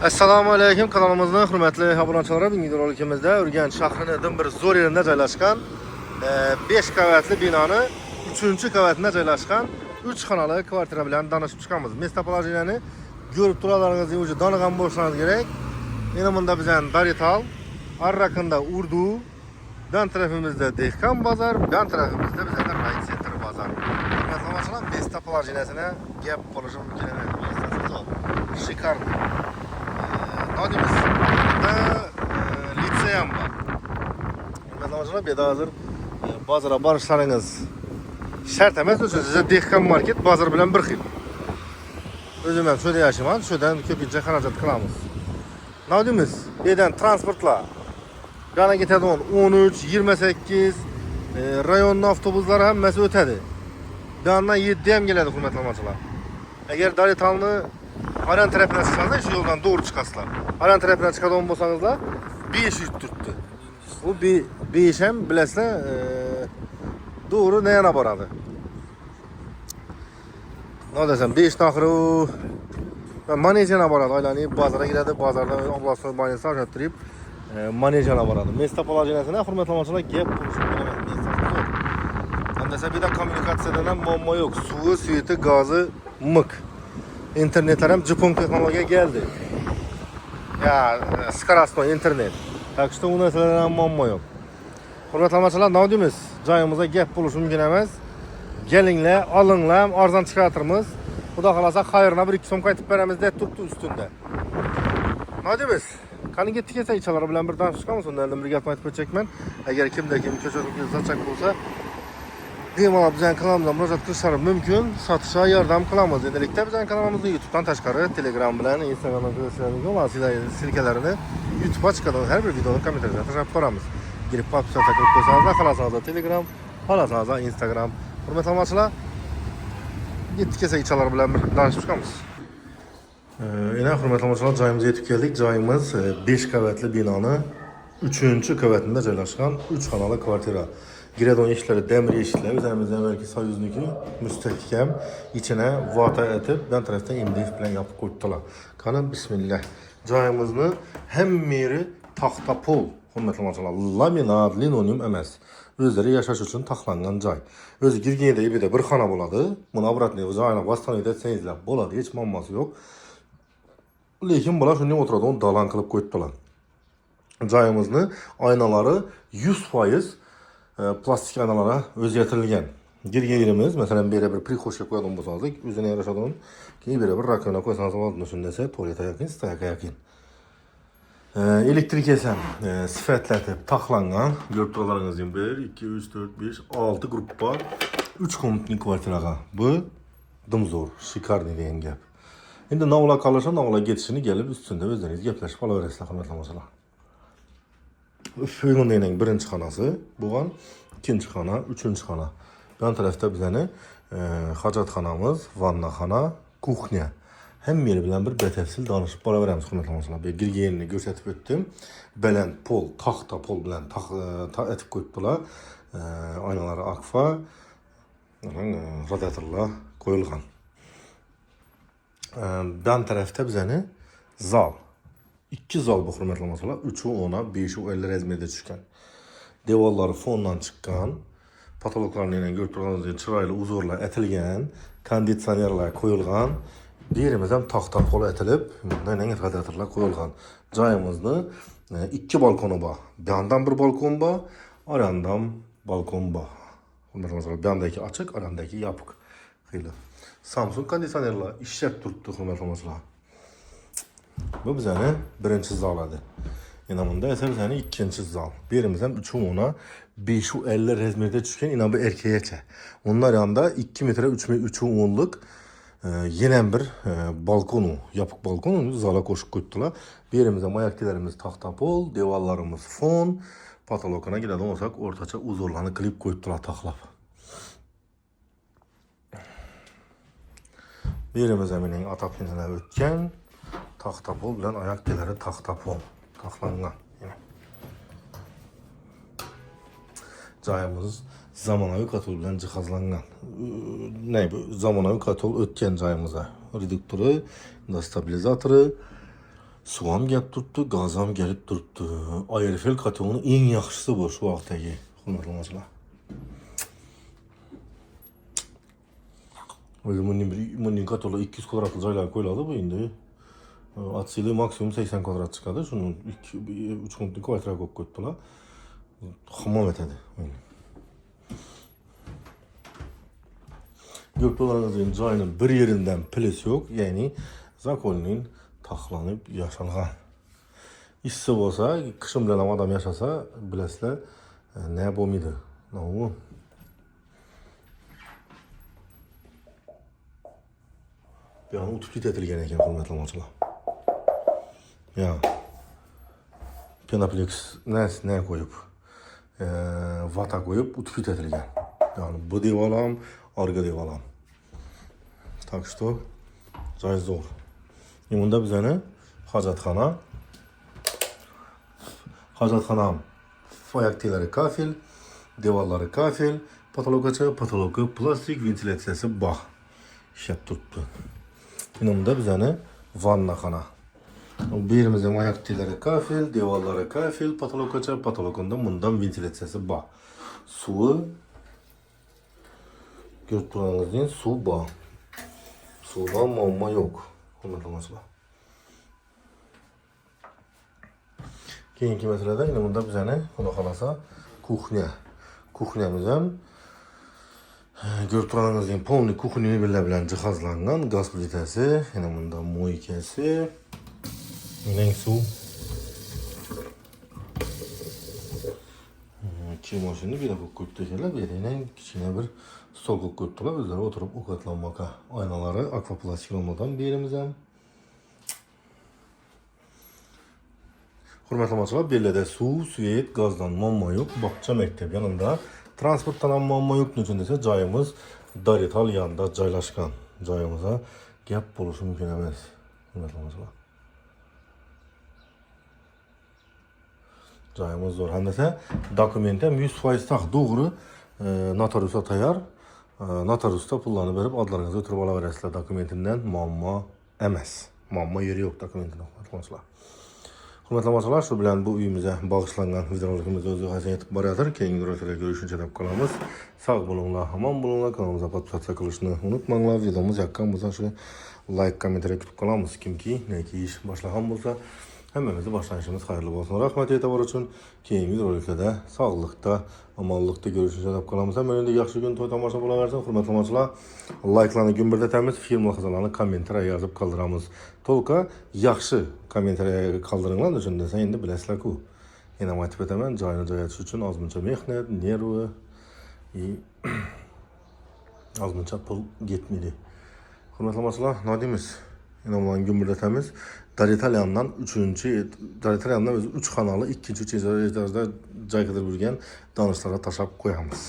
Assalomu alaykum, kanalımızın hürmetli abunəçiləri. Bu videolarımızda Urganch şəhərinin bir zor yerində joylashgan 5 qavatlı binanı 3-cü qavatında joylashgan 3 xonali kvartira bilan danışıb çıxamız. Mestopolojiyani görüb turalaringiz ucu danıgan bolsanız gerek. Yine bunda bizden Darital, arrakında Urdu, yan tarafımızda Dehqon bozor, yan tarafımızda bizde Rayt Center bozor. Mesela mestopolojiyasına gap bo'lishi mumkin emas. Şikarlı. Adımız da liseyam var. Mesela bir de hazır bazara barışlarınız şart emas üçün size Dehqon market bazar bilen bir xil. Özüm ben şöyle yaşayman, şöyle köpünce xarajat qilamiz. Nadimiz birden transportla yana gitadi 13, 28 rayon avtobusları hammasi o'tadi. Bir yandan 7 ham keladi hurmatli amaçlar. Eğer Daritalni Aran tarafına çıkarsanız şu yoldan doğru çıkarsınlar. Aran tarafına çıkan bolsanızlar 500 tuttu. Bu bir işem bilesler doğru ne yana baradı. Ne desem 5 nakırı manejana baradı. Aylani bazara giredi. Bazarda ablasını banyosu aşattırıp manejana baradı. Mestopolojiyasına hürmetli amaçlar gap bir de komünikasyondan muamma yok. Suyu, suyeti, gazı, mık. İnternetlerim Japon teknolojiye geldi. Ya skarasno internet. Tak işte bu meselelerden muamma yok. Hürmetli amaçlar ne diyoruz? Cayımıza gap buluşu mümkün emas. Gelinle, alınla, arzan çıkartırmız. Bu da kalasa hayırına bir iki son kayıtıp veremiz de tuttu üstünde. Ne diyoruz? Kanı gittik ise içaları bilen bir danışıkan mısın? Nereden bir yapmayıp ötecekmen. Eğer kimde kim köşede satacak olsa Demal bizden kanalımıza müracaat kılışları mümkün. Satışa yardım kılamaz. Endilikte bizden kanalımızı YouTube'dan taşkarı, Telegram bilen, Instagram'dan görüşlerimiz olan silkelerini YouTube'a çıkardığı her bir videonun komentarına taşıp koyarız. Girip paps'a takılıp koysanız da kalasınız da Telegram, kalasınız da Instagram. Hürmetli amaçlar gittik ise içalar bilen bir danışıp çıkamız. Yine hürmetli amaçlar cayımıza yetip geldik. Cayımız 5 qavatlı binanı 3-cü qavatında joylashgan 3 xonalı kvartira. Giredon işleri, demir eşikler, üzerimizden belki soyuzniki müstehkem içine vata etip ben taraftan imdif bilen yapıp koydular. Kanım bismillah. Cayımızını hem meri taxta pol, hürmetli amaçlar, laminat, linoleum emas. Özleri yaşaş üçün taxlangan cay. Özü girgeni de bir de bir xana boladı. Buna obratni cayına vastan edetseniz boladı, hiç mamması yok. Lekin bular şundan oturadu, onu dalan kılıp koydular. Cayımızını aynaları 100% plastik aynalara özgərtirilgan. Girgen yerimiz, mesela bir prixoşka koyalım bolsanız, üzerine yaraşadığın ki bir rakına koysanız olduğunu düşündese tuvalete yakın, stayaka yakın. Elektrik esen sifatlatib taxlangan, görüp turalaringiz 1, 2, 3, 4, 5, 6 gruppa 3 komnatli kvartiraga. Bu dımzor, şikarni degan gap. Endi navla kalırsa navla getishini gelip üstünde özleringiz gaplashib olaverasizlar, hurmatli amaçlar. Föyünün birinci xanası, buğan ikinci xana, üçüncü xana. Yan tarafta bizəni hacatxanamız, vannaxana, kuxnya. Hem yeri bilen bir betefsil danışıp bana verəmiz hürmetli amaçlar. Bir yerini görsətib ötdüm. Belən pol, taxta pol bilen etib koydular. Aynaları akfa, radiatorlar koyulğan. Yan tarafta bizəni zal. 2 zal bu hürmetli amaçlar. 3'ü 10'a, 5'i 50 rezmede düşkən. Devalları fondan çıkan, patologlarını ilə görüntüləriniz çıraylı uzorla ətilgən, kondisionerlər koyulğan, yerimizdən taxta pol ətilib, bundan ilə radiatorlar koyulğan. Cayımızda 2 balkonu var. Bir yandan bir balkon var, arandan balkon var. Hürmetli amaçlar, bir yandaki açık, arandaki yapıq. Samsung kondisionerlər işlep tutdu hürmetli amaçlar. Bu bizəni birinci zaladı. İnamında ise bizəni ikinci zal. Birimizden 3'ü 10'a, 5'i 50 rezmerde düşkən inabı erkeğe. Onlar yanında 2 metre 3'ü 10'luk yenen bir balkonu, yapık balkonu zala koşup koydular. Birimizden ayaktilerimiz taxta pol, devallarımız fon, patologuna gidelim olsak ortaça uzorlarını klip koydular taxlap. Birimizden benim atapinine ötken, taxta pol bilen ayak deləri taxta pol taxlanğan. Cayımız zamanavı katol bilen cihazlanğan. Ne bu? Zamanavı katol ötken cayımıza. Reduktoru, stabilizatoru, Su ham gelip turibdi, gaz ham gelip turibdi. Aerofil kotyolunun eng yaxshisi bu shu vaqtdagi, hurmatli do'stlar. O'zi bunning kotyolu 200 kvadratli joylarga qo'yiladi bu endi. Atsili maksimum 80 kvadrat chiqadi. Shuni 3 funtli kvartira qo'yib qo'yibdilar. Hammom etadi. Gökdo'laringizning joyini bir yerinden plis yok. Yani zakolning taxlanib yashalgan. İssiq bo'lsa, qishim bilan ham odam yashasa, bilasizlar, ne bo'lmaydi. Nima? Bu ham utib ketilgan ekan, hurmatli do'stlar. Ya. Penaplex ne koyup, vata koyup utib ketilgan. Yani bu devor ham, orqa devor ham. Так что joy zo'r. Bunda bizani hojatxonam foyaktelari kafel, devorlari kafel, patologi plastik, ventilyatsiyasi bor. Ishlab turibdi. Bunda bizani vannaxona. Bu yerimizin ayaktelari kafel, devorlari kafel, patologonda bundan ventilyatsiyasi bor. Suvi ko'rib turganingizdek suv bor. Suvdan muammo yo'q. Hurmatli do'stlar. Keyingi masalada yana bunda bizani xudo xolasa kuxnya. Kuxnyamiz ham ko'rib turganingizdek polniy kuxnya mebellar bilan jihozlangan, gaz plitasi, yana bunda moykasi, Yine su. Kiyim bir de bu ko'ktekelar, bir yine kichkina bir stol qo'yib qo'yibdilar. O'zlari o'tirib ovqatlanmoqqa. Oynalari akvaplastik olmadan berimiz ham. Hurmatli do'stlar, Bellada suv, svet, gazdan muammo yo'q. Bog'cha maktab yanında. Transportdan ham muammo yo'q. Nechun desa, joyimiz Darital yanında joylashgan. Joyimizga gap bo'lishi mumkin emas. Hurmatli do'stlar. Joyimiz zo'r. Hamdasa dokument ham 100% taq to'g'ri. Notariusga tayyor. Notariusda pullarni berib, adlaringizni o'tirib olaverasizlar. Dokumentidan muammo emas. Muammo yeri yo'q dokumentida. Hurmatli do'stlar, shu bilan bu uyimizga bag'ishlangan videorolikimiz o'z nihoyasiga yetib borayotir. Keyingi videolarda görüşünce deb qolamiz. Sog' bo'linglar, omon bo'linglar. Kanalimizga podpisatsiya qilishni unutmanglar. Videomiz yoqqan bo'lsa, shu like, kommentariy kutib qolamiz. Kimki neki ish boshlagan bo'lsa, hammamizga boshlanishimiz xayrli bo'lsin. Rahmat e'tibor uchun. Keyingi videolarda sog'likda, omonlikda görüşünce deb qolamiz. Hammaga yaxshi kun, to'y tomosha bo'laversin. Hurmatli do'stlar, like'larni gumburlatamiz, film lahzalarini kommentariy yozib qoldiramiz. To'lqa yaxshi kommentariy qoldiringlar, shunda sen endi bilasizlar-ku. Yana aytib o'taman, joyini joyatish uchun ozmuncha mehnat, nervi ozmuncha pul ketmaydi. Hurmatli do'stlar, nima deymiz? Yana bilan gumburlatamiz. Daritalyandan 3 xonali 2-3 etajda joy qidirib yurgan donishlarga tashab qo'yamiz.